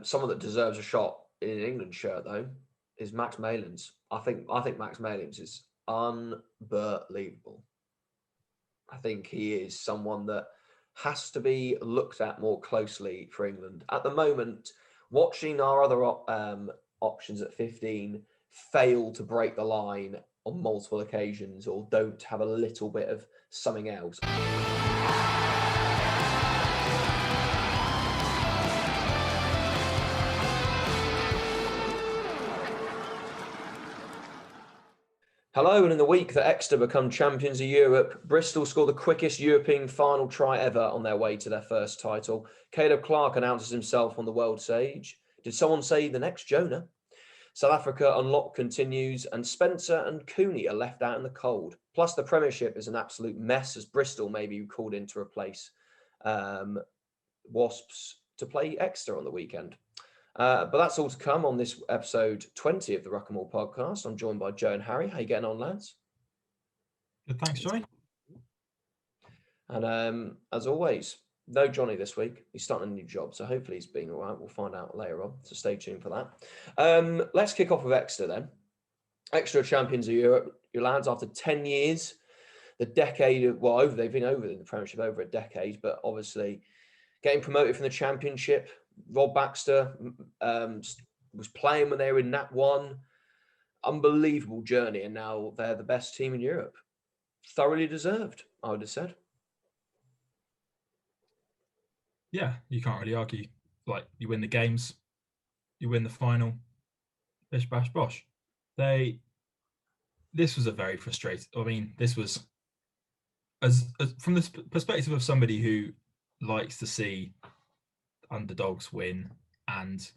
Someone that deserves a shot in an England shirt though is Max Malins. I think Max Malins is unbelievable. I think he is someone that has to be looked at more closely for England at the moment. Watching our other options at 15 fail to break the line on multiple occasions or don't have a little bit of something else. Hello, and in the week that Exeter become champions of Europe, Bristol score the quickest European final try ever on their way to their first title. Caleb Clark announces himself on the world stage. Did someone say the next Jonah? South Africa unlock continues, and Spencer and Cooney are left out in the cold. Plus, the Premiership is an absolute mess as Bristol may be called in to replace Wasps to play Exeter on the weekend. But that's all to come on this episode 20 of the Ruck and Roll podcast. I'm joined by Joe and Harry. How you getting on, lads? Good, thanks, Johnny. And as always, no Johnny this week. He's starting a new job, so hopefully he's been all right. We'll find out later on, so stay tuned for that. Let's kick off with Exeter then. Exeter champions of Europe, your lads, after 10 years, the decade of, they've been over in the Premiership over a decade, but obviously getting promoted from the Championship. Rob Baxter was playing when they were in Nat 1. Unbelievable journey, and now they're the best team in Europe. Thoroughly deserved, I would have said. Yeah, you can't really argue. Like, you win the games, you win the final, bish, bash, bosh. This was a very frustrating, this was, as from the perspective of somebody who likes to see underdogs win and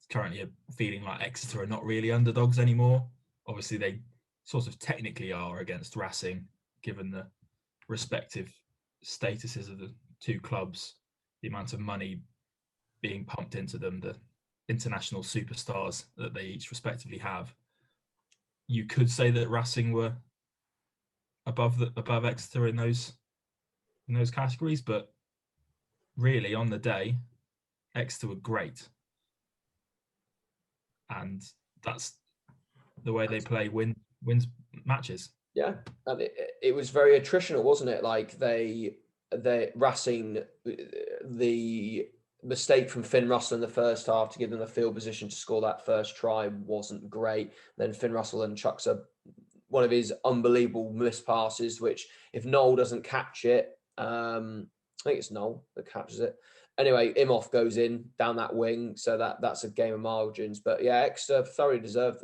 currently feeling like Exeter are not really underdogs anymore. Obviously, they sort of technically are against Racing, given the respective statuses of the two clubs, the amount of money being pumped into them, the international superstars that they each respectively have. You could say that Racing were above Exeter in those categories, but really on the day, Exeter were great, and that's the way they play. Wins matches. Yeah, and it was very attritional, wasn't it? Like they Racing, the mistake from Finn Russell in the first half to give them the field position to score that first try wasn't great. Then Finn Russell then chucks one of his unbelievable missed passes, which if Noel doesn't catch it, I think it's Noel that catches it. Anyway, Imhoff goes in down that wing, so that's a game of margins. But yeah, Exeter thoroughly deserved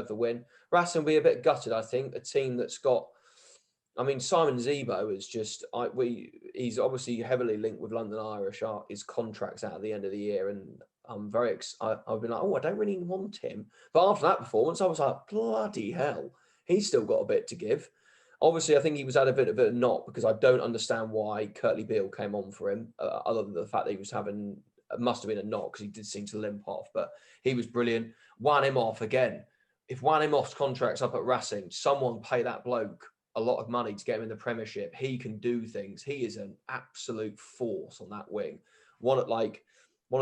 the win. Racing will be a bit gutted, I think. A team that's got, Simon Zebo is just, he's obviously heavily linked with London Irish. His contract's out at the end of the year, and I'm very I've been like, I don't really want him. But after that performance, I was like, bloody hell, he's still got a bit to give. Obviously, I think he was at a bit of a knot because I don't understand why Curtly Beale came on for him, other than the fact that he was must have been a knot because he did seem to limp off, but he was brilliant. Wan Imhoff again. If Wan Imhoff's contract's up at Racing, someone pay that bloke a lot of money to get him in the Premiership. He can do things. He is an absolute force on that wing. One of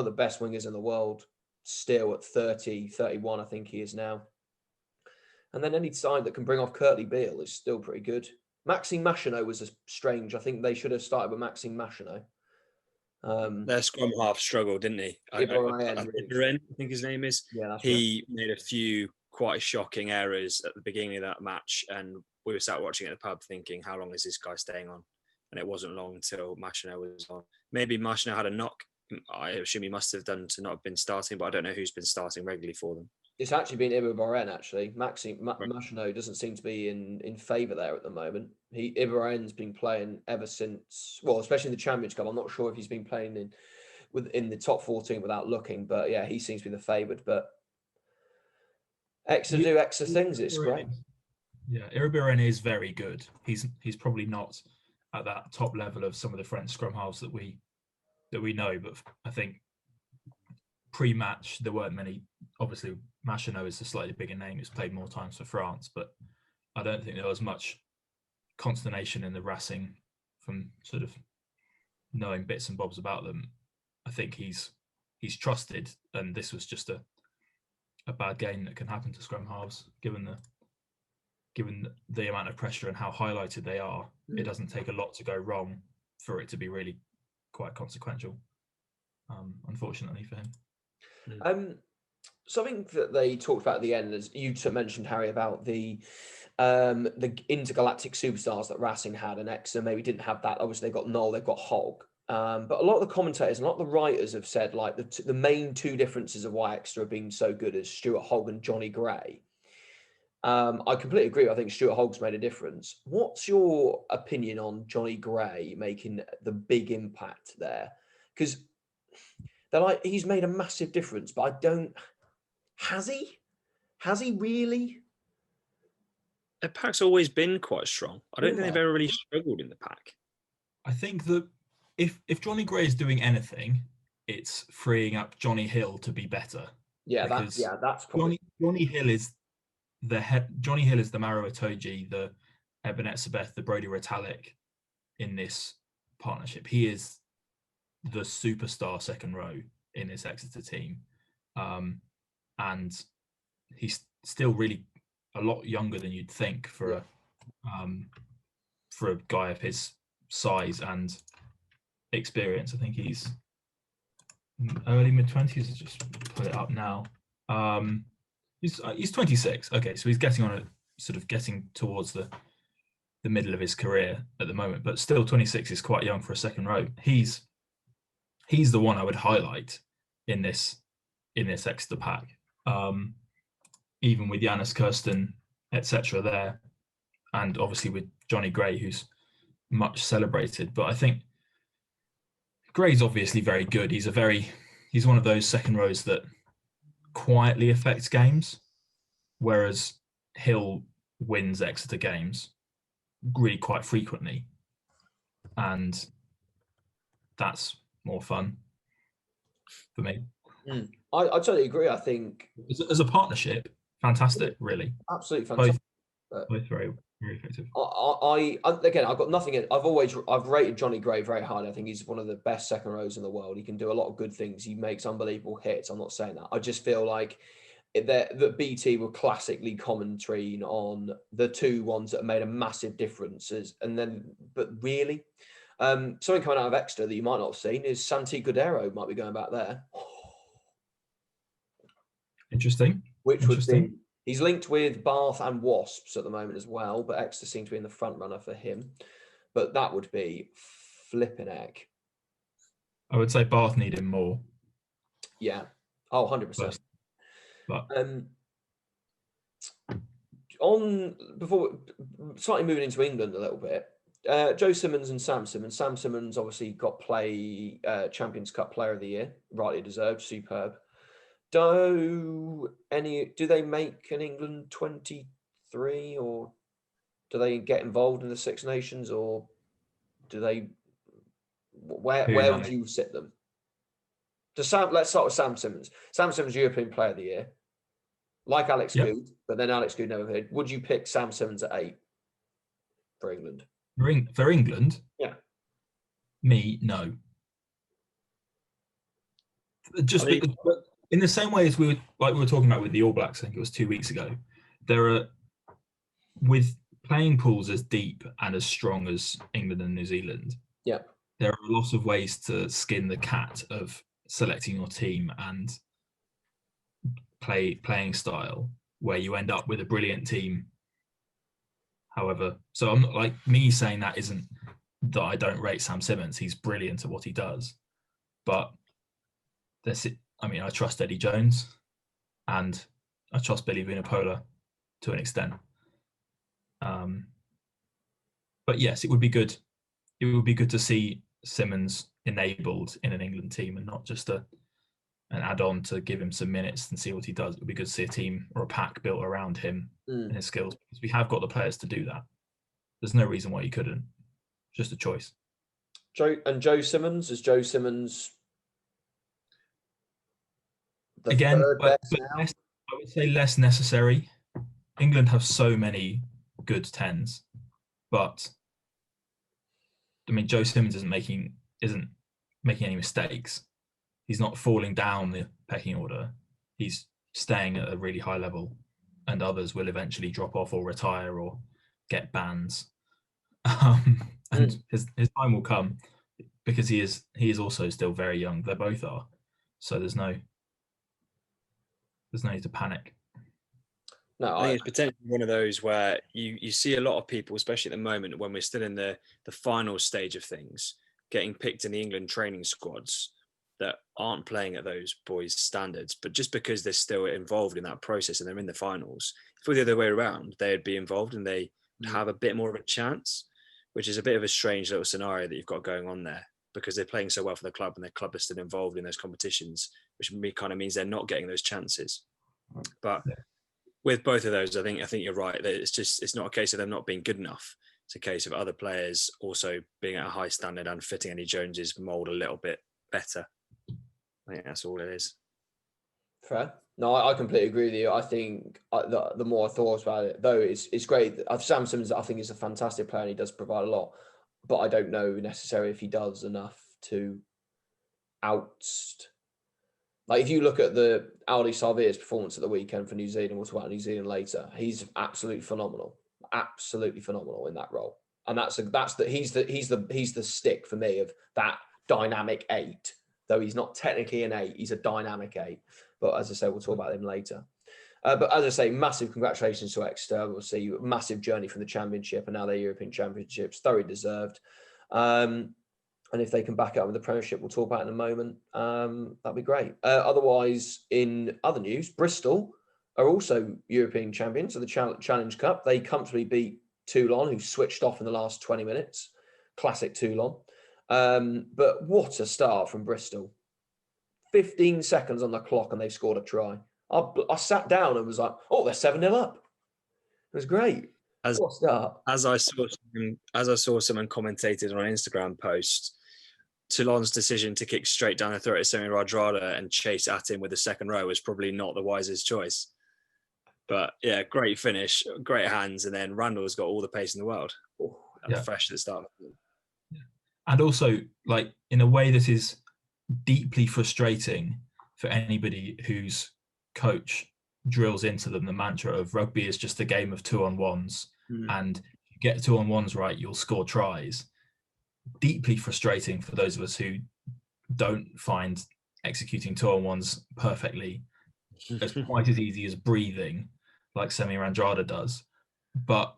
the best wingers in the world, still at 30, 31, I think he is now. And then any side that can bring off Curtly Beale is still pretty good. Maxime Machineau was strange. I think they should have started with Maxime Machineau. Their scrum half struggled, didn't he? Ibrahim, I think his name is. Yeah, that's he right. Made a few quite shocking errors at the beginning of that match, and we were sat watching at the pub thinking, how long is this guy staying on? And it wasn't long until Machineau was on. Maybe Machineau had a knock. I assume he must have done to not have been starting, but I don't know who's been starting regularly for them. It's actually been Ibrahim, actually. Machineau doesn't seem to be in favour there at the moment. Ibrahim's been playing ever since, especially in the Champions Cup. I'm not sure if he's been playing in the top 14 without looking, but yeah, he seems to be the favoured. But Exeter do Exeter things. It's great. Yeah, Ibrahim is very good. He's probably not at that top level of some of the French scrum halves that we know, but I think pre-match there weren't many. Obviously, Machineau is a slightly bigger name. He's played more times for France, but I don't think there was much consternation in the Racing from sort of knowing bits and bobs about them. I think he's he's trusted, and this was just a bad game that can happen to scrum halves, given the amount of pressure and how highlighted they are. It doesn't take a lot to go wrong for it to be really quite consequential, unfortunately for him. Something that they talked about at the end, as you mentioned, Harry, about the intergalactic superstars that Racing had, and Exeter maybe didn't have that. Obviously, they've got Noel, they've got Hogg. But a lot of the commentators and a lot of the writers have said like the main two differences of why Exeter have been so good is Stuart Hogg and Johnny Gray. I completely agree. I think Stuart Hogg's made a difference. What's your opinion on Johnny Gray making the big impact there? Because they're like, he's made a massive difference, but I don't. Has he? Has he really? The pack's always been quite strong. I don't think they've ever really struggled in the pack. I think that if Johnny Gray is doing anything, it's freeing up Johnny Hill to be better. Yeah, that's probably Johnny Hill is Johnny Hill is the Maro Itoje, the Ebenet Sabeth, the Brody Retallick in this partnership. He is the superstar second row in this Exeter team, and he's still really a lot younger than you'd think for a guy of his size and experience. I think he's early mid-20s. Just put it up now. He's 26. Okay, so he's getting towards the middle of his career at the moment, but still 26 is quite young for a second row. He's the one I would highlight in this Exeter pack. Even with Janis Kirsten, etc. there, and obviously with Johnny Gray, who's much celebrated. But I think Gray's obviously very good. He's one of those second rows that quietly affects games, whereas Hill wins Exeter games really quite frequently, and that's more fun for me. I totally agree. I think as a partnership, fantastic, really. Absolutely fantastic. Both very, very effective. Again, I've got nothing. I've rated Johnny Gray very highly. I think he's one of the best second rows in the world. He can do a lot of good things. He makes unbelievable hits. I'm not saying that. I just feel like that BT were classically commentating on the two ones that have made a massive difference. But really, something coming out of Exeter that you might not have seen is Santi Cordero might be going back there. Interesting. Would be, he's linked with Bath and Wasps at the moment as well, but Exeter seem to be in the front runner for him. But that would be flipping heck. I would say Bath need him more. Yeah. Oh, 100%. But before slightly moving into England a little bit, Joe Simmons and Sam Simmons. Sam Simmons obviously got Champions Cup Player of the Year, rightly deserved, superb. Do they make an England 23, or do they get involved in the Six Nations, or do they? Where would you sit them? Let's start with Sam Simmons. Sam Simmons, European Player of the Year, like Alex Good, but then Alex Good never played. Would you pick Sam Simmons at 8 for England? For England, yeah. Me, no. Just in the same way as we were talking about with the All Blacks, I think it was 2 weeks ago, there are, with playing pools as deep and as strong as England and New Zealand, there are lots of ways to skin the cat of selecting your team and playing style, where you end up with a brilliant team. However, so I'm not like me saying that isn't that I don't rate Sam Simmons. He's brilliant at what he does, but I trust Eddie Jones, and I trust Billy Vunipola to an extent. But yes, it would be good. It would be good to see Simmons enabled in an England team and not just an add-on to give him some minutes and see what he does. It would be good to see a team or a pack built around him and his skills, because we have got the players to do that. There's no reason why you couldn't. Just a choice. Joe Simmons, is Joe Simmons the again, third but best now? I would say less necessary. England have so many good 10s, but I mean, Joe Simmons isn't making any mistakes. he's not falling down the pecking order. He's staying at a really high level, and others will eventually drop off or retire or get bans. And his time will come, because he is also still very young. They both are. So there's no need to panic. No, I think it's potentially one of those where you see a lot of people, especially at the moment when we're still in the final stage of things, getting picked in the England training squads that aren't playing at those boys' standards, but just because they're still involved in that process and they're in the finals. If it were the other way around, they'd be involved and they would have a bit more of a chance, which is a bit of a strange little scenario that you've got going on there, because they're playing so well for the club and their club is still involved in those competitions, which kind of means they're not getting those chances. But with both of those, I think you're right. That it's not a case of them not being good enough. It's a case of other players also being at a high standard and fitting Eddie Jones's mould a little bit better. I think that's all it is. Fair. No, I completely agree with you. I think the more I thought about it, though, it's great. Sam Simmons, I think, is a fantastic player and he does provide a lot. But I don't know necessarily if he does enough to oust. Like, if you look at the Aldi Sarvia's performance at the weekend for New Zealand, we'll talk about New Zealand later. He's absolutely phenomenal in that role. And he's the stick for me of that dynamic 8. Though he's not technically an 8, he's a dynamic 8. But as I say, we'll talk about him later. But as I say, massive congratulations to Exeter. We'll see massive journey from the Championship and now their European Championships, thoroughly deserved. And if they can back it up with the Premiership, we'll talk about in a moment. That'd be great. Otherwise, in other news, Bristol are also European champions of the Challenge Cup. They comfortably beat Toulon, who switched off in the last 20 minutes. Classic Toulon. But what a start from Bristol. 15 seconds on the clock and they've scored a try. I sat down and was like, oh, they're 7-0 up. It was great. What a start. As I saw someone commentated on an Instagram post, Toulon's decision to kick straight down the throat of Semi Radradra and chase at him with the second row was probably not the wisest choice. But yeah, great finish, great hands, and then Randall's got all the pace in the world. Fresh at the start. And also, like, in a way that is deeply frustrating for anybody whose coach drills into them the mantra of rugby is just a game of 2-on-1s, and you get 2-on-1s right, you'll score tries. Deeply frustrating for those of us who don't find executing 2-on-1s perfectly as quite as easy as breathing, like Semi Radradra does. But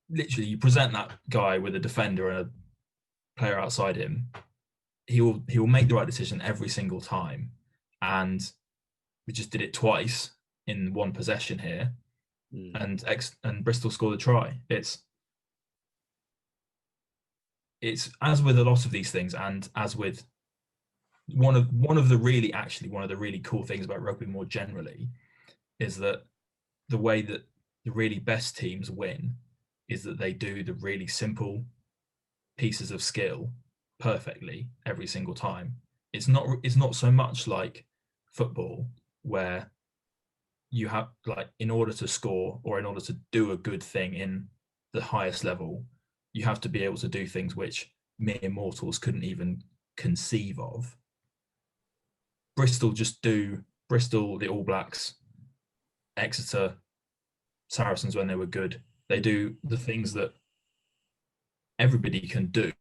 literally, you present that guy with a defender and a player outside him, he will make the right decision every single time. And we just did it twice in one possession here, and Bristol scored a try. It's as with a lot of these things, and as with one of the really cool things about rugby more generally is that the way that the really best teams win is that they do the really simple pieces of skill perfectly every single time. It's not so much like football where you have, like, in order to score or in order to do a good thing in the highest level, you have to be able to do things which mere mortals couldn't even conceive of. Bristol, the All Blacks, Exeter, Saracens when they were good, they do the things that everybody can do.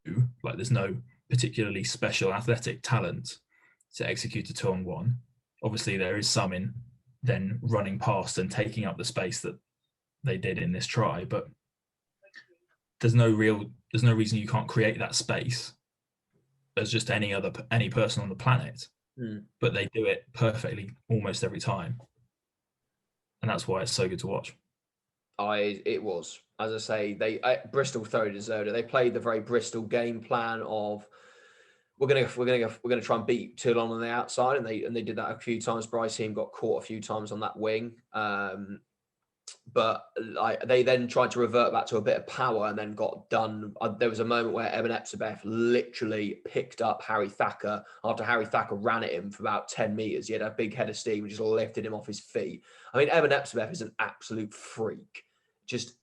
Like, there's no particularly special athletic talent to execute a 2-on-1. Obviously, there is some in then running past and taking up the space that they did in this try, but there's no reason you can't create that space as just any person on the planet. But they do it perfectly almost every time, and that's why it's so good to watch. It was, as I say, Bristol thoroughly deserved it. They played the very Bristol game plan of we're gonna try and beat Toulon on the outside, and they did that a few times. Bryce Heem got caught a few times on that wing, but they then tried to revert back to a bit of power and then got done. There was a moment where Eben Etzebeth literally picked up Harry Thacker after Harry Thacker ran at him for about 10 metres. He had a big head of steam and just lifted him off his feet. I mean, Eben Etzebeth is an absolute freak. Just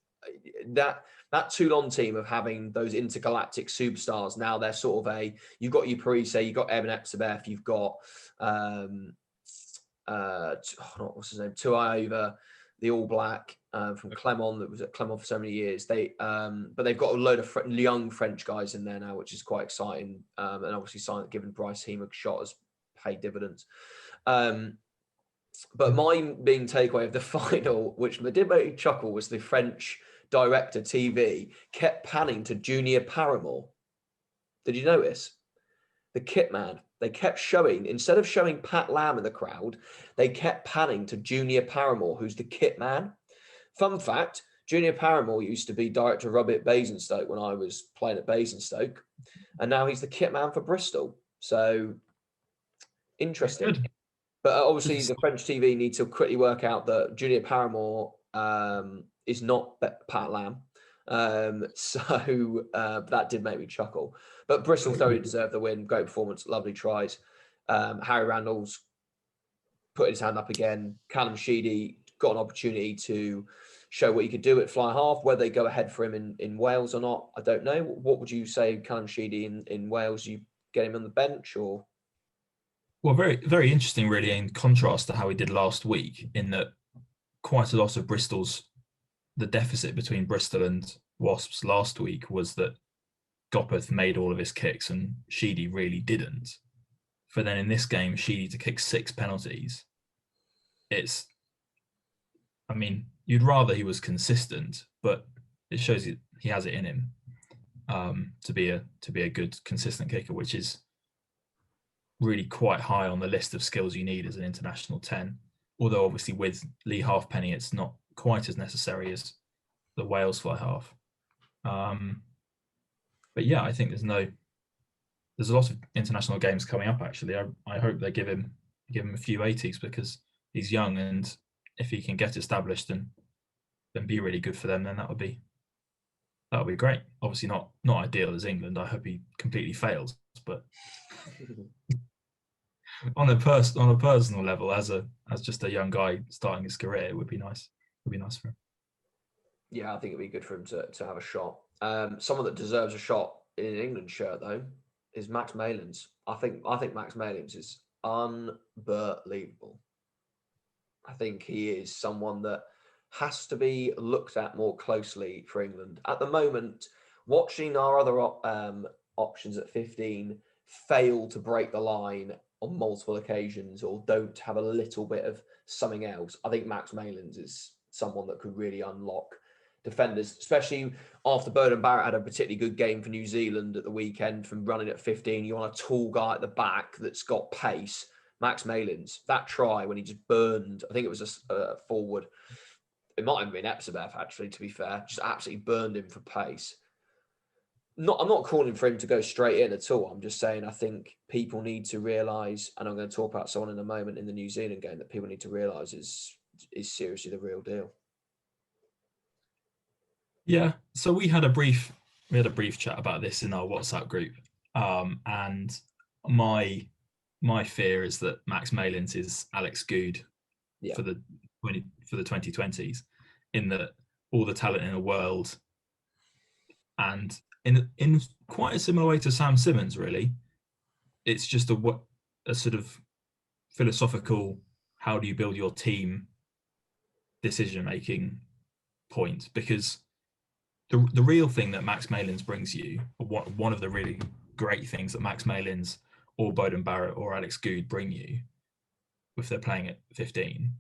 that Toulon team of having those intergalactic superstars. Now they're sort of you've got your Parise, you've got Evan Epsibeff, you've got what's his name, Tuaiva, the All Black from Clermont, that was at Clermont for so many years. But they've got a load of young French guys in there now, which is quite exciting. And obviously, given Bryce Heem a shot, has paid dividends. But my big takeaway of the final, which did make me chuckle, was the French director TV kept panning to Junior Paramore. Did you notice? The kit man. They kept showing, instead of showing Pat Lam in the crowd, they kept panning to Junior Paramore, who's the kit man. Fun fact, Junior Paramore used to be director of rugby at Basingstoke when I was playing at Basingstoke, and now he's the kit man for Bristol. So, interesting. Good. But obviously, the French TV need to quickly work out that Junior Paramore is not Pat Lam. So that did make me chuckle. But Bristol thoroughly deserved the win. Great performance, lovely tries. Harry Randall's put his hand up again. Callum Sheedy got an opportunity to show what he could do at fly half. Whether they go ahead for him in Wales or not, I don't know. What would you say, Callum Sheedy in Wales? You get him on the bench or? Well, very, very interesting, really, in contrast to how he did last week, in that quite a lot of the deficit between Bristol and Wasps last week was that Gopperth made all of his kicks and Sheedy really didn't. For then in this game, Sheedy to kick 6 penalties. You'd rather he was consistent, but it shows he has it in him to be a good, consistent kicker, which is really quite high on the list of skills you need as an international 10. Although obviously with Lee Halfpenny, it's not quite as necessary as the Wales fly half. But yeah, I think there's a lot of international games coming up. Actually, I hope they give him a few 80s because he's young, and if he can get established and be really good for them, then that would be great. Obviously not ideal as England. I hope he completely fails, but on a personal level, as just a young guy starting his career, it would be nice. It would be nice for him. Yeah, I think it'd be good for him to have a shot. Someone that deserves a shot in an England shirt though is Max Malins. I think Max Malins is unbelievable. I think he is someone that has to be looked at more closely for England. At the moment, watching our other options at 15 fail to break the line on multiple occasions or don't have a little bit of something else, I think Max Malins is someone that could really unlock defenders, especially after Bowden Barrett had a particularly good game for New Zealand at the weekend from running at 15. You want a tall guy at the back that's got pace. Max Malins, that try when he just burned, I think it was a forward. It might have been Epsibeff, actually, to be fair. Just absolutely burned him for pace. I'm not calling for him to go straight in at all. I'm just saying I think people need to realise, and I'm going to talk about someone in a moment in the New Zealand game that people need to realise is seriously the real deal. Yeah, so we had a brief chat about this in our WhatsApp group, and my fear is that Max Malins is Alex Good for the 2020s, in that all the talent in the world, and in quite a similar way to Sam Simmons, really, it's just a sort of philosophical, how do you build your team decision making point, because the real thing that Max Malins brings you, or one of the really great things that Max Malins or Bowden Barrett or Alex Good bring you, if they're playing at 15,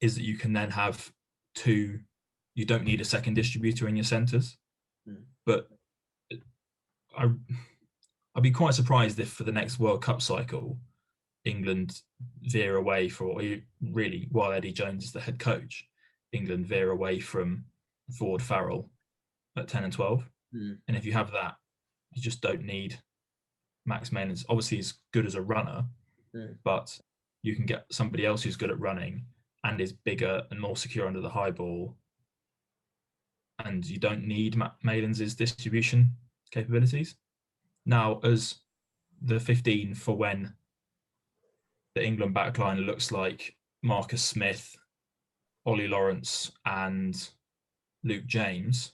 is that you can then have two. You don't need a second distributor in your centres. But I'd be quite surprised if for the next World Cup cycle, England veer away while Eddie Jones is the head coach, England veer away from Ford Farrell at 10 and 12. And if you have that, you just don't need Max Malins. Obviously, he's good as a runner, but you can get somebody else who's good at running and is bigger and more secure under the high ball. And you don't need Malins' distribution capabilities. Now, as the 15 for when the England backline looks like Marcus Smith, Ollie Lawrence, and Luke James,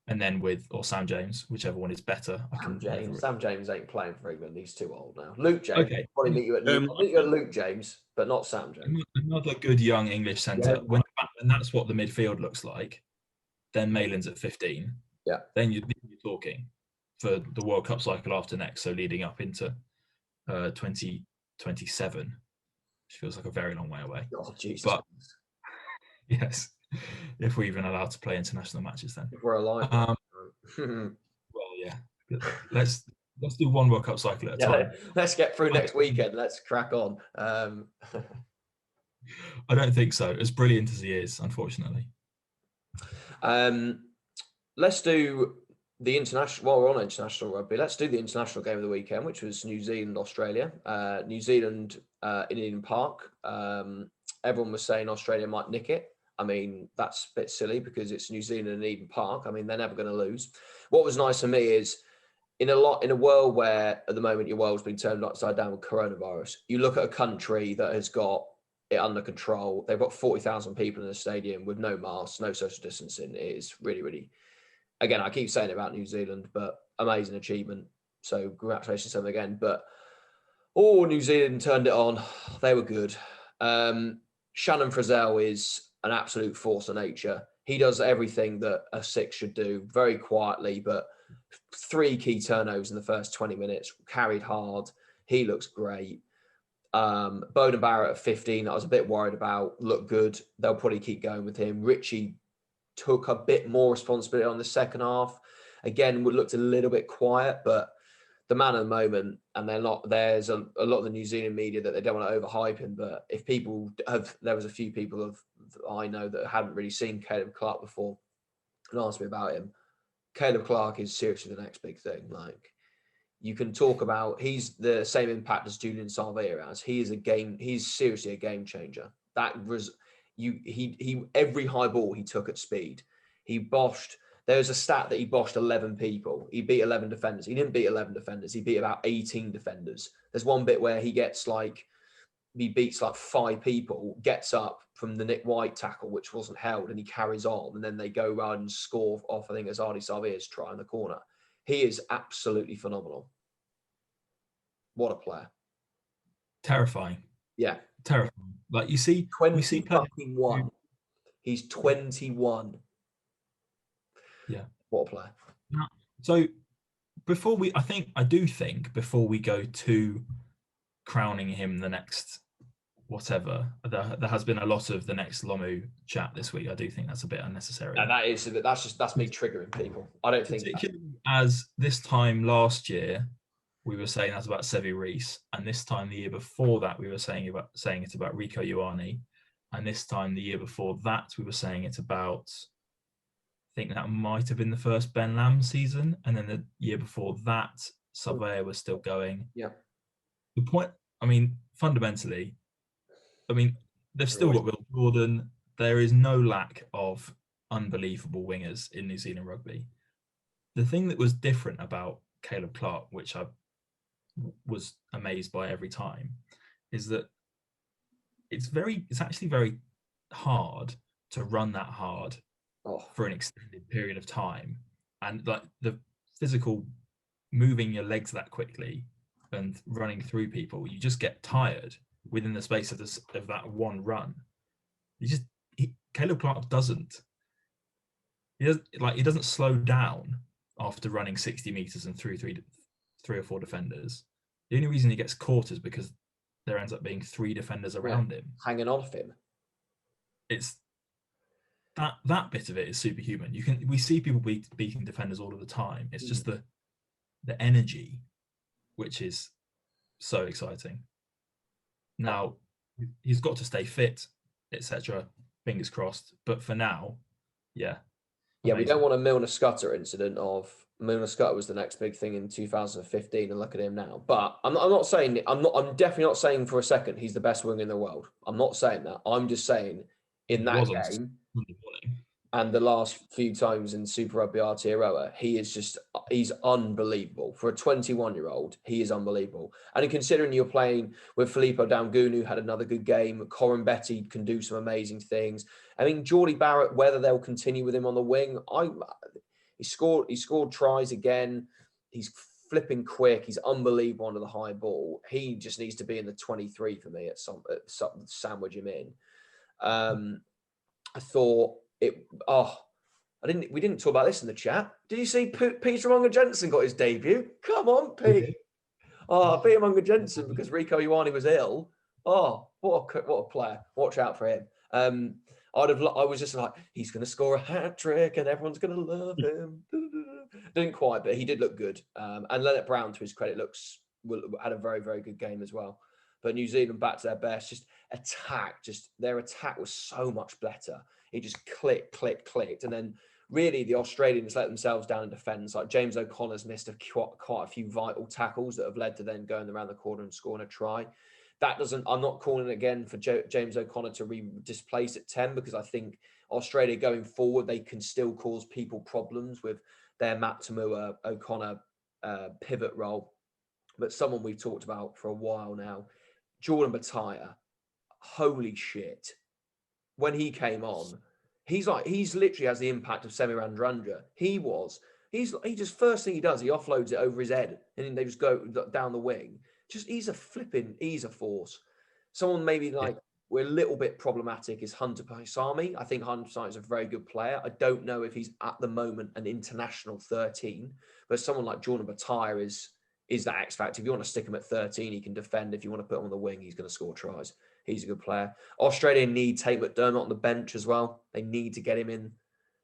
and then or Sam James, whichever one is better. Sam James ain't playing for England. He's too old now. Luke James. Okay. Probably meet you at Luke James, but not Sam James. Another good young English centre. When that's what the midfield looks like, then Malin's at 15. Yeah. Then you're talking for the World Cup cycle after next, so leading up into 2027, which feels like a very long way away. Oh, Jesus. But yes, if we're even allowed to play international matches then. If we're alive. Well, yeah. Let's do one World Cup cycle at a time. Let's get through next weekend. Let's crack on. I don't think so. As brilliant as he is, unfortunately. Let's do the international. While we're on international rugby, let's do the international game of the weekend, which was New Zealand, Australia. New Zealand in Eden Park. Everyone was saying Australia might nick it. I mean, that's a bit silly because it's New Zealand and Eden Park. I mean, they're never going to lose. What was nice for me is in a world where at the moment your world's been turned upside down with coronavirus, you look at a country that has got it under control. They've got 40,000 people in the stadium with no masks, no social distancing. It is really, really, again, I keep saying about New Zealand, but amazing achievement. So congratulations to them again. But New Zealand turned it on. They were good. Shannon Frizzell is an absolute force of nature. He does everything that a six should do, very quietly, but 3 key turnovers in the first 20 minutes, carried hard. He looks great. Bowden Barrett at 15, I was a bit worried about, looked good. They'll probably keep going with him. Richie took a bit more responsibility on the second half. Again, looked a little bit quiet, but the man at the moment, and there's a lot of the New Zealand media that they don't want to overhype him, but if people there was a few people I know that hadn't really seen Caleb Clark before and asked me about him. Caleb Clark is seriously the next big thing. Like, you can talk about, he's the same impact as Julian Sarvea has. He's seriously a game changer. He every high ball he took at speed. There was a stat that he boshed 11 people. He beat 11 defenders. He didn't beat 11 defenders. He beat about 18 defenders. There's one bit where he beats like 5 people, gets up from the Nick White tackle, which wasn't held, and he carries on, and then they go around and score off, I think, Azadi Sarvea's try in the corner. He is absolutely phenomenal. What a player. Terrifying. Yeah. Terrifying. Like, you see, 21. He's 21. Yeah. What a player. So before we go to crowning him the next whatever, there has been a lot of the next Lomu chat this week. I do think that's a bit unnecessary. And that's me triggering people. I don't think as this time last year we were saying that about Sevi Reese, and this time the year before that we were saying it about Rico Ioane, and this time the year before that we were saying it about, I think that might have been the first Ben Lam season, and then the year before that Surveyor was still going. Yeah. The point, I mean, fundamentally, they've still got Will Jordan. There is no lack of unbelievable wingers in New Zealand rugby. The thing that was different about Caleb Clark, which I was amazed by every time, is that it's actually very hard to run that hard for an extended period of time, and like the physical moving your legs that quickly and running through people, you just get tired within the space of that one run. Caleb Clark doesn't slow down after running 60 meters and through three or four defenders. The only reason he gets caught is because there ends up being 3 defenders around him, hanging off him. It's that bit of it is superhuman. We see people beating defenders all of the time. It's just the energy, which is so exciting. Now he's got to stay fit, etc. Fingers crossed. But for now, yeah. Yeah, we don't want a Milner Scudder incident of Milner Scudder was the next big thing in 2015, and look at him now. But I'm definitely not saying for a second he's the best winger in the world. I'm not saying that. I'm just saying in that game. And the last few times in Super Rugby Aotearoa, he's unbelievable. For a 21-year-old, he is unbelievable. And considering you're playing with Filippo Daungunu, who had another good game, Corin Betty can do some amazing things. I mean, Geordie Barrett, whether they'll continue with him on the wing, he scored tries again. He's flipping quick. He's unbelievable under the high ball. He just needs to be in the 23 for me at some sandwich him in. I thought we didn't talk about this in the chat. Did you see Peter Munger Jensen got his debut? Come on, Pete. Oh, Peter Munger Jensen, because Rico Ioane was ill. Oh, what a player. Watch out for him. I was just like, he's going to score a hat trick and everyone's going to love him. Didn't quite, but he did look good. And Leonard Brown, to his credit, had a very, very good game as well. But New Zealand back to their best, their attack was so much better. It just clicked. And then really the Australians let themselves down in defence. Like James O'Connor's missed quite a few vital tackles that have led to then going around the corner and scoring a try. I'm not calling again for James O'Connor to displace at 10, because I think Australia going forward, they can still cause people problems with their Matt Tamua O'Connor pivot role. But someone we've talked about for a while now, Jordan Bataya, holy shit. When he came on, he's literally has the impact of Semi Radradra. First thing he does, he offloads it over his head and then they just go down the wing. He's a force. Someone maybe we're a little bit problematic is Hunter Paisami. I think Hunter Paisami is a very good player. I don't know if he's at the moment an international 13, but someone like Jordan Bataya is that X factor. If you want to stick him at 13, he can defend. If you want to put him on the wing, he's going to score tries. He's a good player. Australia need Tate McDermott on the bench as well. They need to get him in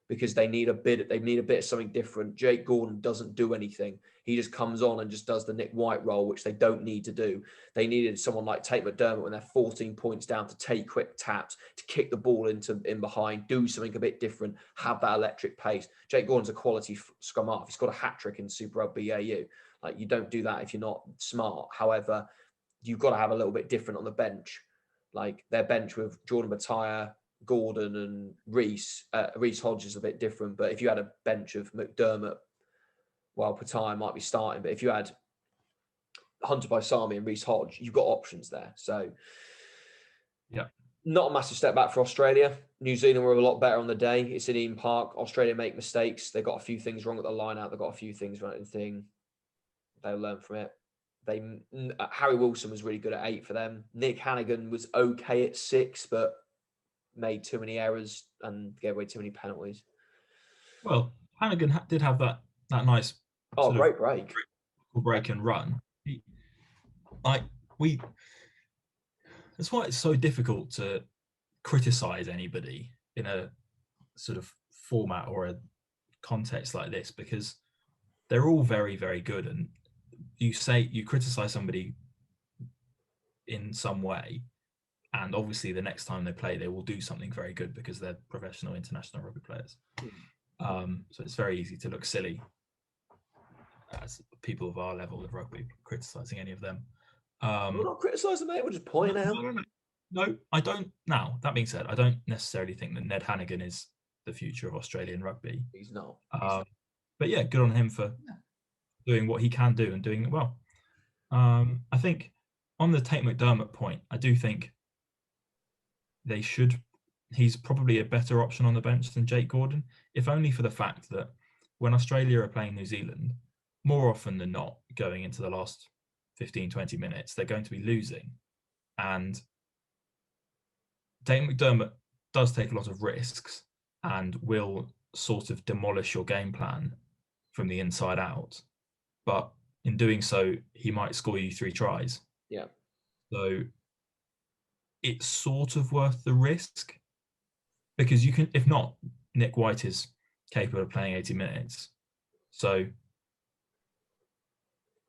because they need a bit of something different. Jake Gordon doesn't do anything. He just comes on and just does the Nick White role, which they don't need to do. They needed someone like Tate McDermott when they're 14 points down to take quick taps, to kick the ball in behind, do something a bit different, have that electric pace. Jake Gordon's a quality scrum half. He's got a hat trick in Super Rugby AU. Like, you don't do that if you're not smart. However, you've got to have a little bit different on the bench. Like their bench with Jordan Bataya, Gordon and Reece Hodge is a bit different. But if you had a bench of McDermott, well, Bataya might be starting. But if you had Hunter Paisami and Reece Hodge, you've got options there. So, yeah, not a massive step back for Australia. New Zealand were a lot better on the day. It's in Eden Park. Australia make mistakes. They got a few things wrong at the line out. They got a few things right in the thing. They'll learn from it. Harry Wilson was really good at 8 for them. Nick Hannigan was okay at 6, but made too many errors and gave away too many penalties. Well, Hannigan did have that nice great break and run. That's why it's so difficult to criticize anybody in a sort of format or a context like this, because they're all very, very good, and you criticize somebody in some way, and obviously the next time they play, they will do something very good because they're professional international rugby players. So it's very easy to look silly as people of our level of rugby criticizing any of them. We're not criticizing, mate. We're just pointing out. No, I don't. Now, that being said, I don't necessarily think that Ned Hannigan is the future of Australian rugby. He's not. But yeah, good on him for doing what he can do and doing it well. I think on the Tate McDermott point, I do think he's probably a better option on the bench than Jake Gordon, if only for the fact that when Australia are playing New Zealand, more often than not, going into the last 15, 20 minutes, they're going to be losing. And Tate McDermott does take a lot of risks and will sort of demolish your game plan from the inside out. But in doing so, he might score you 3 tries. Yeah. So it's sort of worth the risk, because you can, if not, Nick White is capable of playing 80 minutes. So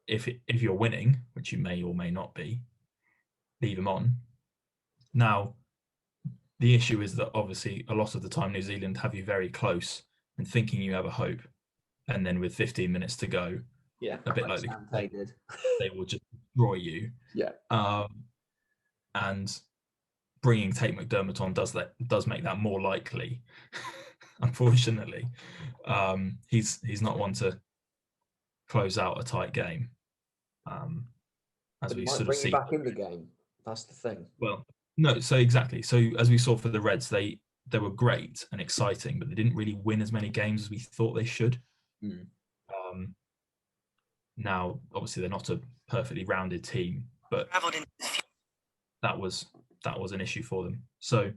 if you're winning, which you may or may not be, leave him on. Now, the issue is that obviously a lot of the time New Zealand have you very close and thinking you have a hope, and then with 15 minutes to go, a bit like they did, they will just destroy you. Yeah. And bringing Tate McDermott on does make that more likely. unfortunately. He's not one to close out a tight game, as But he we might sort of bring you see. back in the game. That's the thing. Well, no, so exactly. So as we saw for the Reds, they were great and exciting, but they didn't really win as many games as we thought they should. Mm. Now, obviously, they're not a perfectly rounded team, but that was an issue for them. So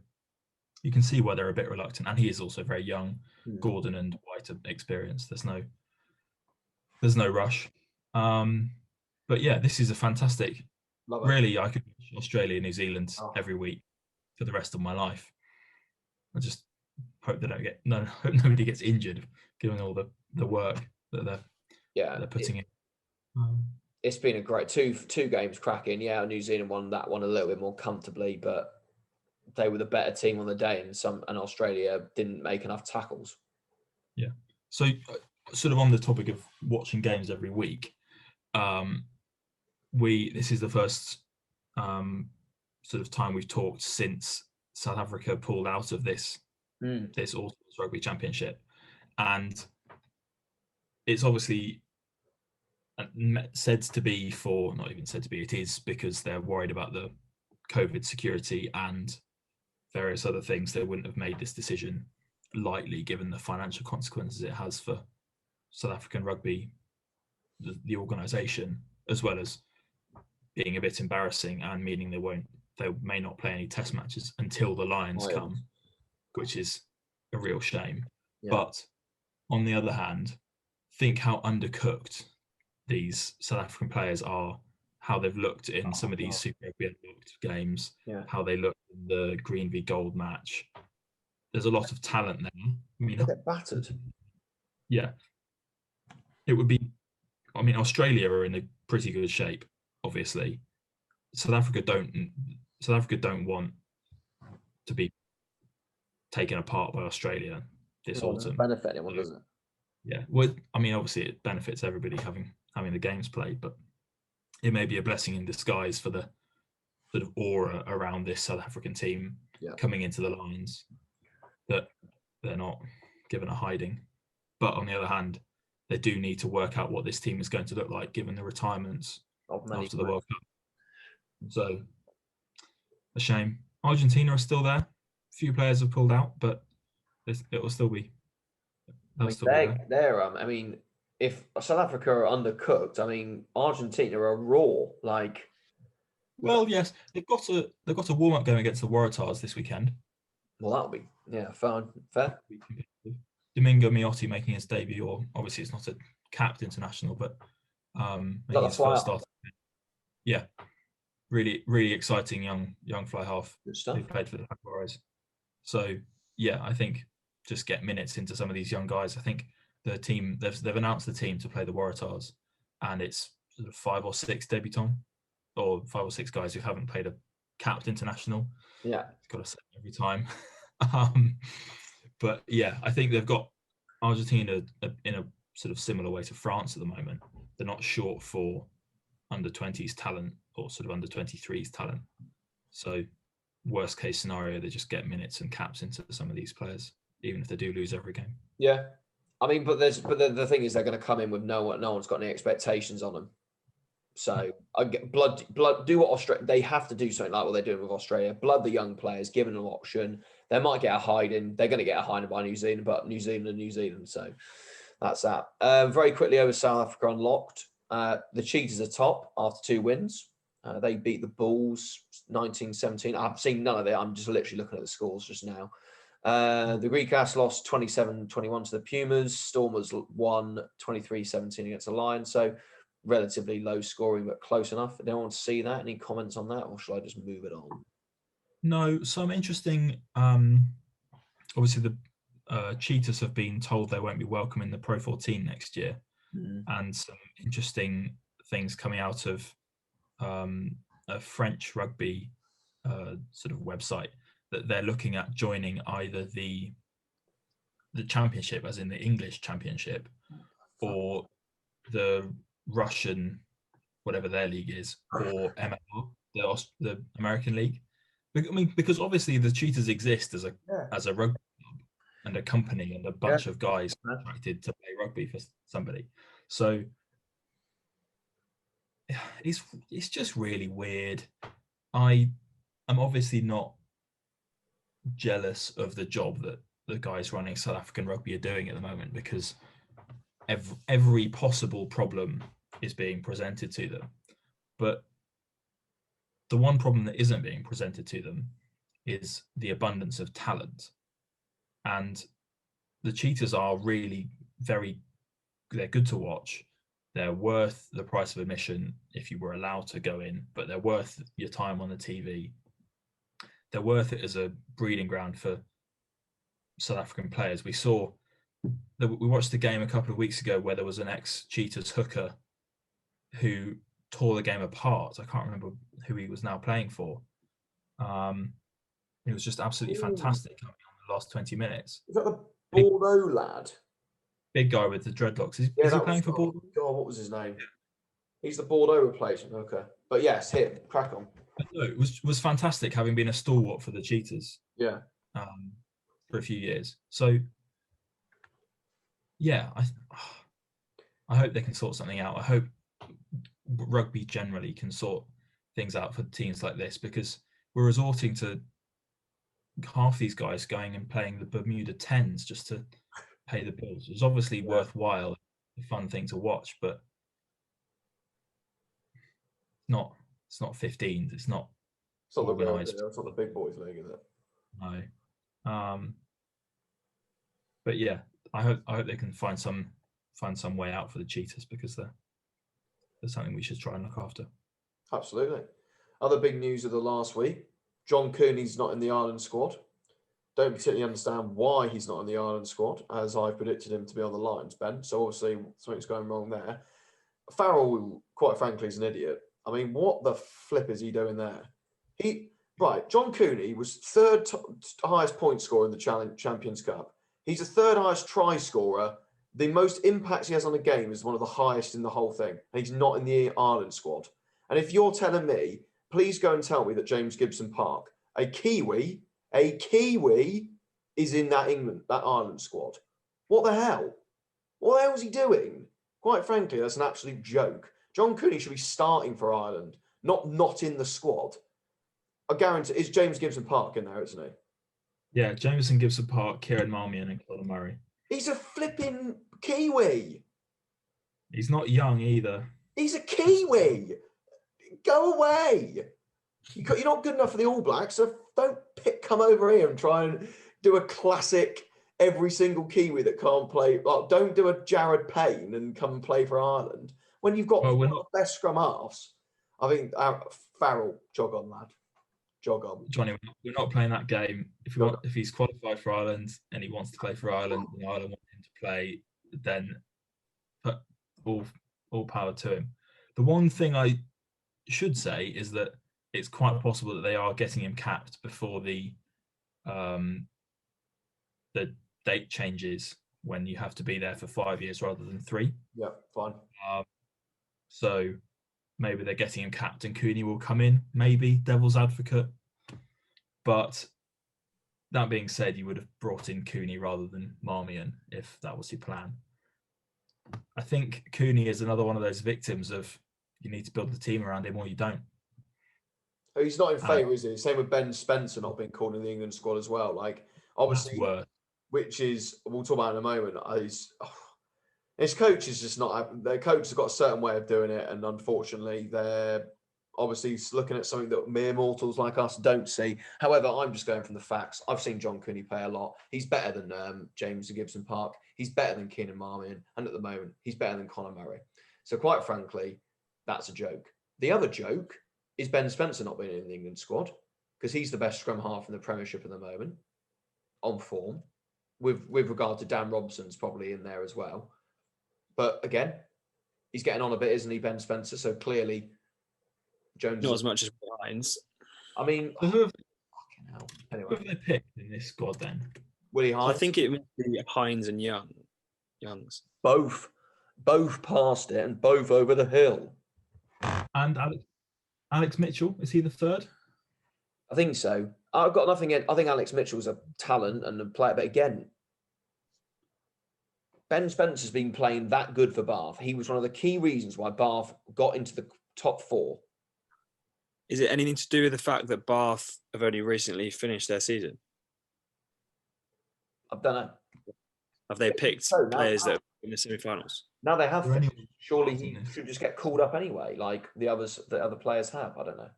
you can see why they're a bit reluctant. And he is also very young. Gordon and White are experienced. There's no rush. But yeah, this is a fantastic. Really, I could watch Australia, New Zealand every week for the rest of my life. I just hope they hope nobody gets injured, given all the work that they're putting in. It's been a great two games cracking. Yeah, New Zealand won that one a little bit more comfortably, but they were the better team on the day, and Australia didn't make enough tackles. Yeah. So, sort of on the topic of watching games every week, this is the first sort of time we've talked since South Africa pulled out of this All Rugby Championship, and it's obviously said to be not even said to be, it is because they're worried about the COVID security and various other things. They wouldn't have made this decision lightly, given the financial consequences it has for South African rugby, the organisation, as well as being a bit embarrassing and meaning they may not play any test matches until the Lions come, which is a real shame. Yeah. But on the other hand, think how undercooked these South African players are, how they've looked in some of these Super Rugby Unlocked games, how they looked in the Green v Gold match. There's a lot of talent there. I mean, they get battered. Yeah. It would be, I mean, Australia are in a pretty good shape, obviously. South Africa don't want to be taken apart by Australia this autumn. It doesn't benefit anyone, does it? Yeah. Well, I mean, obviously it benefits everybody having the games played, but it may be a blessing in disguise for the sort of aura around this South African team coming into the Lions, that they're not given a hiding. But on the other hand, they do need to work out what this team is going to look like given the retirements after the World Cup. So, a shame. Argentina are still there. A few players have pulled out, but it will still be. I mean, if South Africa are undercooked, I mean, Argentina are raw. Like, well, yes, they've got a warm up game against the Waratahs this weekend. Well, that'll be fair. Domingo Miotti making his debut, or obviously it's not a capped international, but making his first start. Yeah, really, really exciting young fly half who played for the Jaguars. So yeah, I think just get minutes into some of these young guys. I think the team they've announced the team to play the Waratahs, and it's sort of 5 or 6 debutants or 5 or 6 guys who haven't played a capped international. Yeah, it's got to say every time. But yeah, I think they've got Argentina in a sort of similar way to France at the moment. They're not short for under 20s talent or sort of under 23s talent. So worst case scenario, they just get minutes and caps into some of these players, even if they do lose every game. Yeah, I mean, but the thing is, they're going to come in with no one's got any expectations on them. So I get blood. Do what Australia. They have to do something like what they're doing with Australia. Blood the young players, give them an option. They might get a hiding. They're going to get a hiding by New Zealand, but New Zealand. So that's that. Very quickly over South Africa unlocked. The Cheetahs are top after 2 wins. They beat the Bulls 19-17. I've seen none of it. I'm just literally looking at the scores just now. The Greekers lost 27-21 to the Pumas. Stormers won 23-17 against the Lions. So relatively low scoring, but close enough. Did anyone want to see that? Any comments on that, or shall I just move it on? No, some interesting. Obviously, the Cheetahs have been told they won't be welcome in the Pro 14 next year, and some interesting things coming out of a French rugby sort of website that they're looking at joining either the championship, as in the English championship, or the Russian, whatever their league is, or MLR, the American league. I mean, because obviously the Cheetahs exist as a rugby club, and a company and a bunch of guys contracted to play rugby for somebody. So it's just really weird. I am obviously not jealous of the job that the guys running South African rugby are doing at the moment, because every possible problem is being presented to them. But the one problem that isn't being presented to them is the abundance of talent. And the Cheetahs are really they're good to watch. They're worth the price of admission if you were allowed to go in, but they're worth your time on the TV. They're worth it as a breeding ground for South African players. We watched the game a couple of weeks ago where there was an ex-Cheetahs hooker who tore the game apart. I can't remember who he was now playing for. It was just absolutely fantastic coming on the last 20 minutes. Is that the Bordeaux lad? Big guy with the dreadlocks. Is he playing for Bordeaux? God, what was his name? He's the Bordeaux replacement. Okay. But yes, crack on. No, it was fantastic having been a stalwart for the Cheetahs. Yeah. For a few years. So yeah, I hope they can sort something out. I hope rugby generally can sort things out for teams like this, because we're resorting to half these guys going and playing the Bermuda Tens just to pay the bills. It's obviously worthwhile, a fun thing to watch, but it's not 15s. It's not organized. It's not the big boys league, is it? No. But yeah, I hope they can find some way out for the Cheetahs, because they're something we should try and look after. Absolutely. Other big news of the last week: John Cooney's not in the Ireland squad. Don't particularly understand why he's not in the Ireland squad, as I predicted him to be on the Lions, Ben. So obviously something's going wrong there. Farrell, quite frankly, is an idiot. I mean, what the flip is he doing there? John Cooney was third highest point scorer in the Champions Cup. He's the third highest try scorer. The most impacts he has on a game is one of the highest in the whole thing. And he's not in the Ireland squad. And if you're telling me, please go and tell me that James Gibson Park, a Kiwi is in that Ireland squad. What the hell? What the hell is he doing? Quite frankly, that's an absolute joke. John Cooney should be starting for Ireland, not in the squad. I guarantee it's James Gibson Park in there, isn't he? Yeah, Jameson Gibson Park, Kieran Marmion, and Colin Murray. He's a flipping Kiwi. He's not young either. He's a Kiwi. Go away. You're not good enough for the All Blacks, so don't come over here and try and do a classic every single Kiwi that can't play. Like, don't do a Jared Payne and come and play for Ireland when you've got the best scrum halves. I think Farrell, jog on, lad. Jog on. Johnny, we're not playing that game. If he's qualified for Ireland and he wants to play for Ireland, and Ireland want him to play, then put all power to him. The one thing I should say is that it's quite possible that they are getting him capped before the date changes, when you have to be there for 5 years rather than 3. Yeah, fine. So maybe they're getting him capped and Cooney will come in, maybe, devil's advocate. But that being said, you would have brought in Cooney rather than Marmion if that was your plan. I think Cooney is another one of those victims of, you need to build the team around him or you don't. Oh, he's not in favour, is he? Same with Ben Spencer not being called in the England squad as well. Like, obviously, which is, we'll talk about in a moment. His coach is just not, their coach has got a certain way of doing it. And unfortunately, they're obviously looking at something that mere mortals like us don't see. However, I'm just going from the facts. I've seen John Cooney play a lot. He's better than James Gibson Park. He's better than Keenan Marmion. And at the moment, he's better than Conor Murray. So quite frankly, that's a joke. The other joke is Ben Spencer not being in the England squad, because he's the best scrum half in the Premiership at the moment, on form. With regard to Dan Robson's probably in there as well. But again, he's getting on a bit, isn't he, Ben Spencer? So clearly, Jones... Not as much as Hines. I mean... Who have they picked in this squad then? Willie Hines? I think it must be Hines and Youngs. Both passed it and both over the hill. And Alex Mitchell, is he the third? I think so. I've got nothing in. I think Alex Mitchell's a talent and a player, but again, Ben Spencer's been playing that good for Bath. He was one of the key reasons why Bath got into the top 4. Is it anything to do with the fact that Bath have only recently finished their season? I don't know. Have they picked So players that are in the semi-finals? Now they have Is there finished. anyone Surely else in he this? should just get called up anyway, like the other players have. I don't know.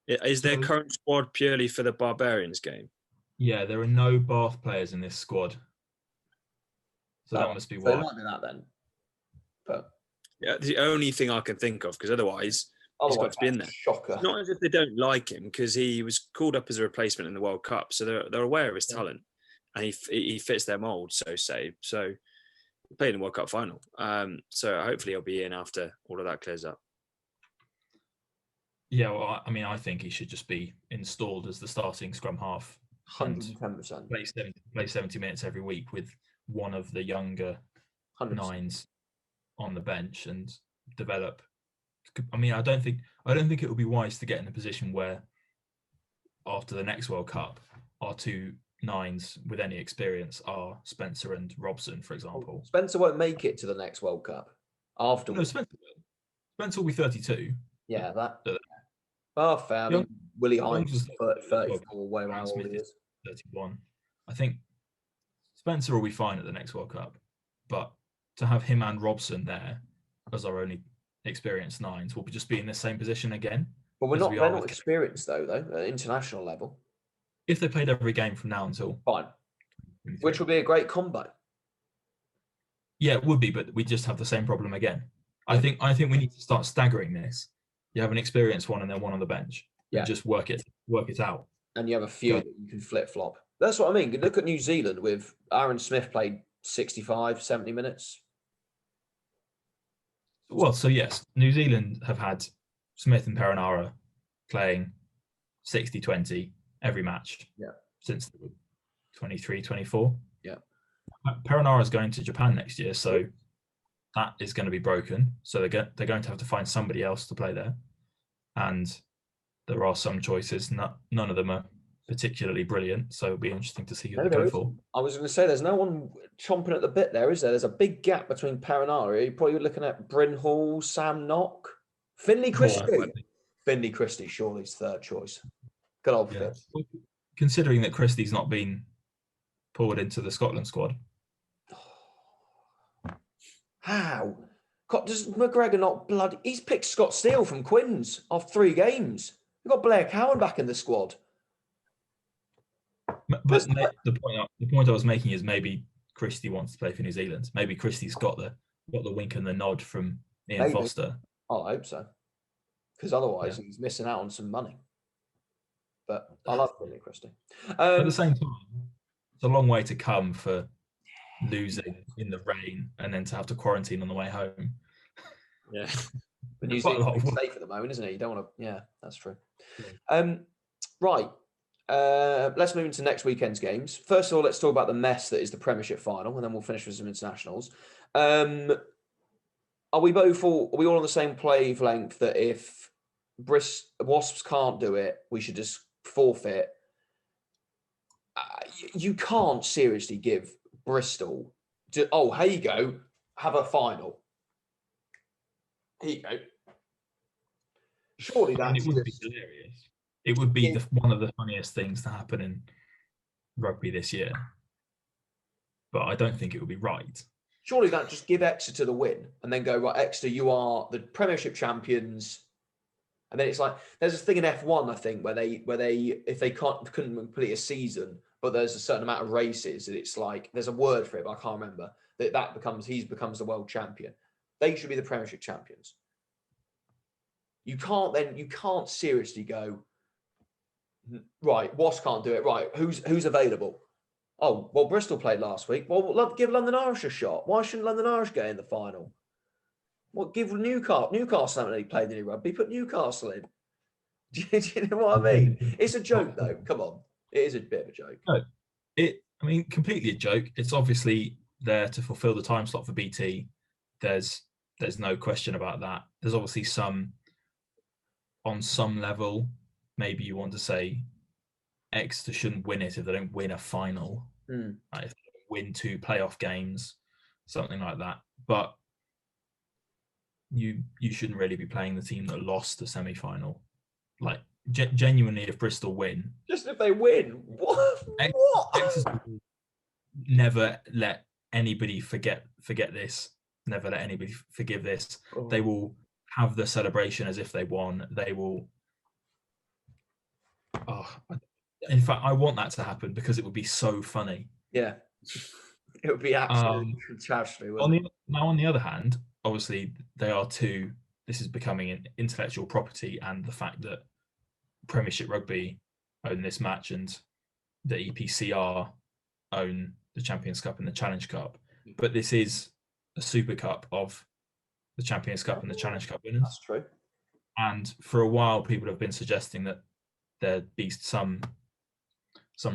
Is their So- current squad purely for the Barbarians game? Yeah, there are no Bath players in this squad. So that must be So why. it might be that then. But Yeah, the only thing I can think of, because otherwise he's got to be in there. Shocker. It's not as if they don't like him, because he was called up as a replacement in the World Cup, so they're aware of his talent, and he fits their mould, so say. So he played in the World Cup final. So hopefully he'll be in after all of that clears up. Yeah, well, I mean, I think he should just be installed as the starting scrum half and 110%. play 70 minutes every week with one of the younger 100%. nines on the bench and develop. I mean, I don't think it would be wise to get in a position where after the next World Cup, our 2 nines with any experience are Spencer and Robson, for example. Spencer won't make it to the next World Cup No, afterwards. Spencer will be 32. Yeah, that. Yeah. Oh, fair. I mean, Willie Hines was 34, whatever how old Smith he is. 31. I think Spencer will be fine at the next World Cup, but to have him and Robson there as our only experienced nines will just be in the same position again. But as we they're are not with- experienced though, at international level. If they played every game from now until Fine. Which would be a great combo. yeah, it would be, but we just have the same problem again. I think we need to start staggering this. You have an experienced one and then one on the bench. Yeah. And just work it out. And you have a few that you can flip flop. That's what I mean. Look at New Zealand with Aaron Smith played 65, 70 minutes. Well, so yes, New Zealand have had Smith and Perenara playing 60-20 every match since 23, 24. Yeah. Perenara is going to Japan next year, so that is going to be broken. So they're going to have to find somebody else to play there. And there are some choices. None of them are particularly brilliant, so it'll be interesting to see who they go for. I was going to say, there's no one chomping at the bit there, is there? There's a big gap between Perenara. You're probably looking at Bryn Hall, Sam Knock, Finley Christie. Finley Christie, surely his third choice. Good old fit. Considering that Christie's not been pulled into the Scotland squad. How? Does McGregor not bloody... He's picked Scott Steele from Quins off 3 games. We've got Blair Cowan back in the squad. But the point I was making is maybe Christie wants to play for New Zealand. Maybe Christie's got the wink and the nod from Ian Foster. Oh, I hope so. Because otherwise he's missing out on some money. But I love Finley Christie. At the same time, it's a long way to come for losing in the rain and then to have to quarantine on the way home. Yeah. But New Zealand's safe at the moment, isn't it? You don't want to... Yeah, that's true. Right. Let's move into next weekend's games. First of all, let's talk about the mess that is the Premiership final, and then we'll finish with some internationals. Are we all on the same wavelength that if Wasps can't do it, we should just forfeit? You can't seriously give Bristol here you go, have a final. Here you go. Surely that's it would be hilarious. It would be one of the funniest things to happen in rugby this year. But I don't think it would be right. Surely that just give Exeter the win and then go, right, Exeter, you are the Premiership champions. And then it's like, there's a thing in F1, I think, where they if they couldn't complete a season, but there's a certain amount of races, and it's like, there's a word for it, but I can't remember, he becomes the world champion. They should be the Premiership champions. You can't seriously go, right, Wasps can't do it. Right, who's available? Oh, well, Bristol played last week. Well, give London Irish a shot. Why shouldn't London Irish get in the final? Well, give Newcastle haven't really played any rugby. Put Newcastle in. Do you know what I mean? It's a joke, though. Come on, it is a bit of a joke. No, completely a joke. It's obviously there to fulfil the time slot for BT. There's no question about that. There's obviously on some level, maybe you want to say Exeter shouldn't win it if they don't win a final. If they win 2 playoff games, something like that. But you shouldn't really be playing the team that lost the semi-final. Like genuinely, if Bristol win, Just if they win, what? Exeter will never let anybody forget this. Never let anybody forgive this. Oh. They will have the celebration as if they won. They will. Oh, in fact, I want that to happen because it would be so funny. Yeah, it would be absolutely catastrophe. On the other hand, obviously they are two. This is becoming an intellectual property, and the fact that Premiership Rugby own this match and the EPCR own the Champions Cup and the Challenge Cup, but this is a Super Cup of the Champions Cup and the Challenge Cup winners. That's true. And for a while, people have been suggesting that there'd be some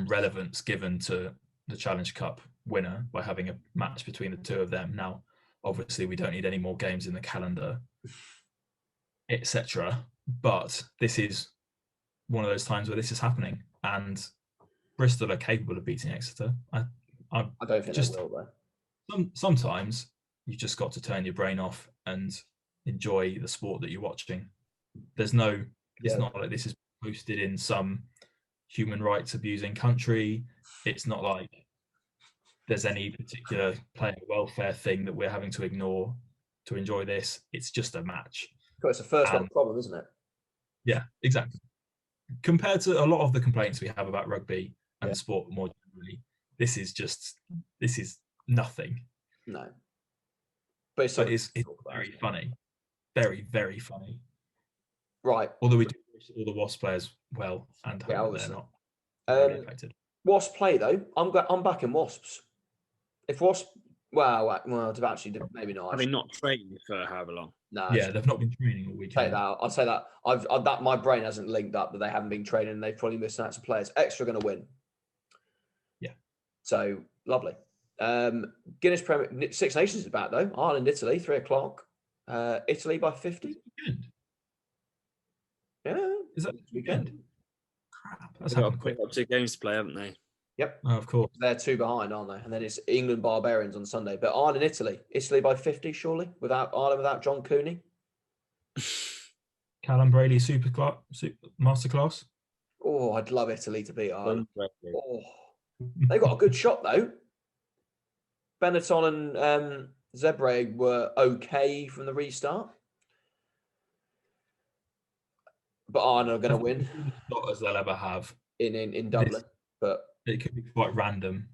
relevance given to the Challenge Cup winner by having a match between the two of them. Now, obviously, we don't need any more games in the calendar, etc. But this is one of those times where this is happening, and Bristol are capable of beating Exeter. I don't think they will, though. Sometimes you've just got to turn your brain off and enjoy the sport that you're watching. It's not like this is posted in some human rights abusing country. It's not like there's any particular player welfare thing that we're having to ignore to enjoy this. It's just a match. It's a first world problem, isn't it? Yeah, exactly. Compared to a lot of the complaints we have about rugby and sport more generally, this is nothing. No. But it's very funny. Very, very funny. Right. Although we do wish all the Wasps players well and hope they're not affected. Wasps play though. I'm back in Wasps. If Wasps, well, actually, maybe not. Have they not trained for however long? No. Yeah, they've not been training all weekend. I'll say that. I've my brain hasn't linked up that they haven't been training. And they've probably missed out some players. Exeter are going to win. Yeah. So lovely. Guinness Premier Six Nations is back though. Ireland, Italy, 3:00. Italy by 50. Yeah. Is that weekend? Crap. That's They've happened got quick. 2 games to play, haven't they? Yep. Oh, of course. They're 2 behind, aren't they? And then it's England Barbarians on Sunday. But Ireland, Italy. Italy by 50, surely, without John Cooney. Callum Brady masterclass. Oh, I'd love Italy to beat Ireland. Oh, they got a good shot though. Benetton and Zebre were okay from the restart, but Ireland are going to win. Not as they'll ever have in Dublin, but it could be quite random.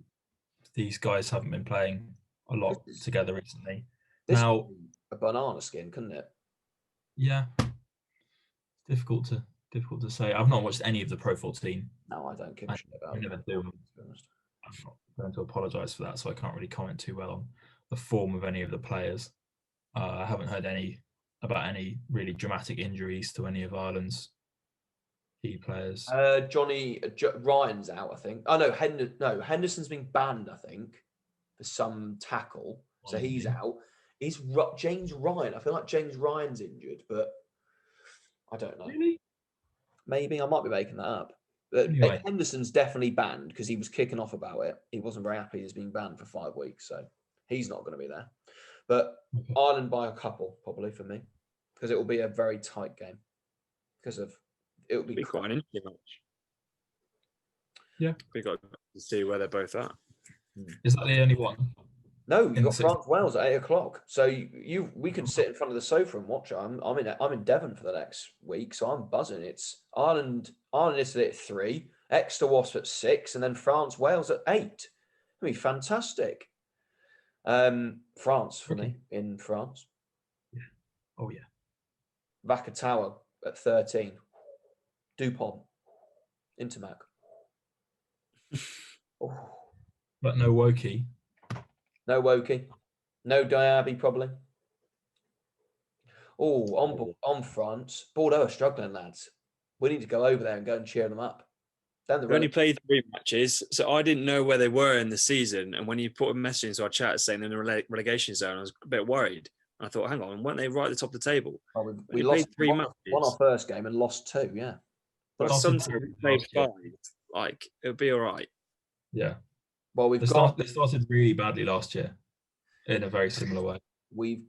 These guys haven't been playing a lot together recently. Now, a banana skin, couldn't it? Yeah, difficult to say. I've not watched any of the Pro 14. No, I don't give a shit about it. I never do. I'm not going to apologise for that, so I can't really comment too well on the form of any of the players. I haven't heard about any really dramatic injuries to any of Ireland's key players. Ryan's out, I think. Oh no, Henderson's been banned, I think, for some tackle, so he's out. Is James Ryan? I feel like James Ryan's injured, but I don't know. Really? Maybe I might be making that up. Anyway. Henderson's definitely banned because he was kicking off about it. He wasn't very happy he's been banned for 5 weeks, so he's not going to be there. But Ireland by a couple, probably for me, because it will be a very tight game. Because of it will be quite an interesting match. Yeah, we got to see where they're both at. Is that the only one? No, you got France Wales at 8:00. So we can sit in front of the sofa and watch it. I'm in Devon for the next week, so I'm buzzing. It's Ireland Italy at 3, Exeter Wasps at 6, and then France Wales at 8. It'll be fantastic. France for me in France. Yeah. Oh yeah. Vakatawa at 13. Dupont. Intermac. Oh. But no Woki. No Woki. No Diaby, probably. Oh, on France. Bordeaux are struggling, lads. We need to go over there and go and cheer them up. They only played 3 matches, so I didn't know where they were in the season. And when you put a message into our chat saying they're in the relegation zone, I was a bit worried. And I thought, hang on, weren't they right at the top of the table? Oh, we lost 3 matches. Won our first game and lost 2, yeah. But sometimes we played 5. Like, it'll be all right. Yeah. Well, they started really badly last year. in a very similar way.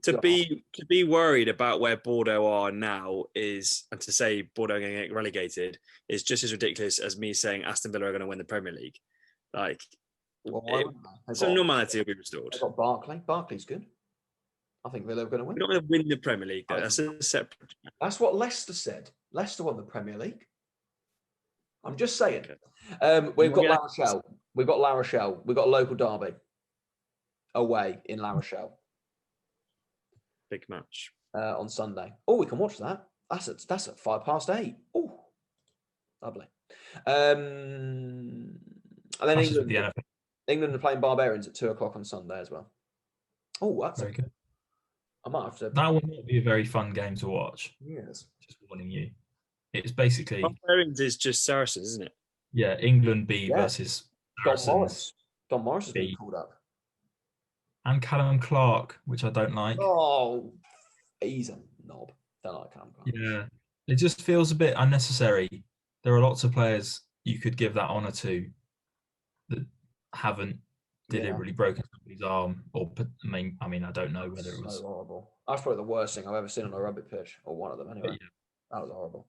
To be worried about where Bordeaux are now is, and to say Bordeaux are going to get relegated is just as ridiculous as me saying Aston Villa are going to win the Premier League. Like, some normality will be restored. They've got Barkley. Barkley's good. I think Villa are going to win. We're not going to win the Premier League, though. That's a separate. That's what Leicester said. Leicester won the Premier League. I'm just saying. Okay. We've got La Rochelle. We've got La Rochelle. We've got a local derby away in La Rochelle. Big match on Sunday. Oh, we can watch that. That's at 8:05. Oh, lovely. And then England are playing Barbarians at 2:00 on Sunday as well. Oh, that's very good. I might have to. That will not be a very fun game to watch. Yes. Just warning you. It's basically Barbarians is just Saracens, isn't it? Yeah, England B versus Saracens. Don Morris has been called up. And Callum Clark, which I don't like. Oh, he's a knob. Don't like Callum Clark. Yeah, it just feels a bit unnecessary. There are lots of players you could give that honour to that haven't deliberately broken somebody's arm, or I mean, I don't know whether it was so horrible. That's probably the worst thing I've ever seen on a rugby pitch, or one of them anyway. That was horrible.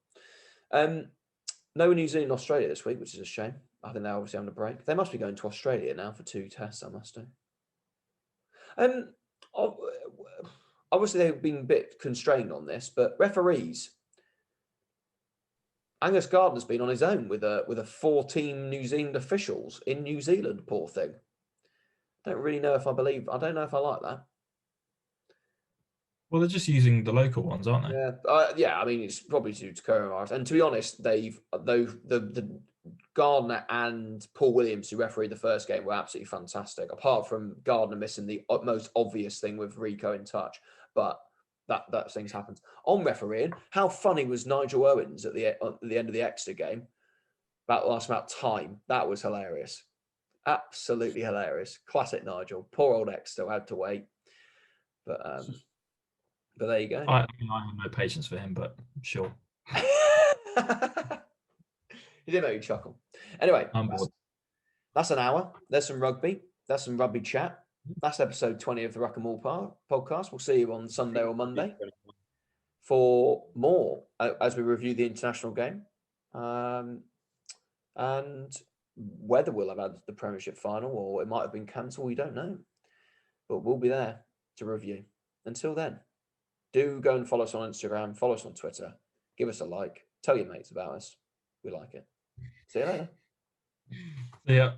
No New Zealand, Australia this week, which is a shame. I think they're obviously having a break. They must be going to Australia now for 2 tests. I must do. Obviously they've been a bit constrained on this, but referees. Angus Gardner's been on his own with a 4-team New Zealand officials in New Zealand. Poor thing. Don't really know if I believe. I don't know if I like that. Well, they're just using the local ones, aren't they? Yeah. I mean, it's probably due to coronavirus. And to be honest, the Gardner and Paul Williams, who refereed the first game, were absolutely fantastic. Apart from Gardner missing the most obvious thing with Rico in touch, but that things happens. On refereeing, how funny was Nigel Owens at the end of the Exeter game? About time. That was hilarious. Absolutely hilarious. Classic Nigel. Poor old Exeter had to wait. But there you go. I have no patience for him, but sure. He did make me chuckle. Anyway, I'm bored. That's an hour. There's some rugby. That's some rugby chat. That's episode 20 of the Ruck and Roll podcast. We'll see you on Sunday or Monday for more as we review the international game. And whether we'll have had the Premiership final or it might have been cancelled, we don't know. But we'll be there to review. Until then, do go and follow us on Instagram, follow us on Twitter, give us a like, tell your mates about us. We like it. See you later. See ya.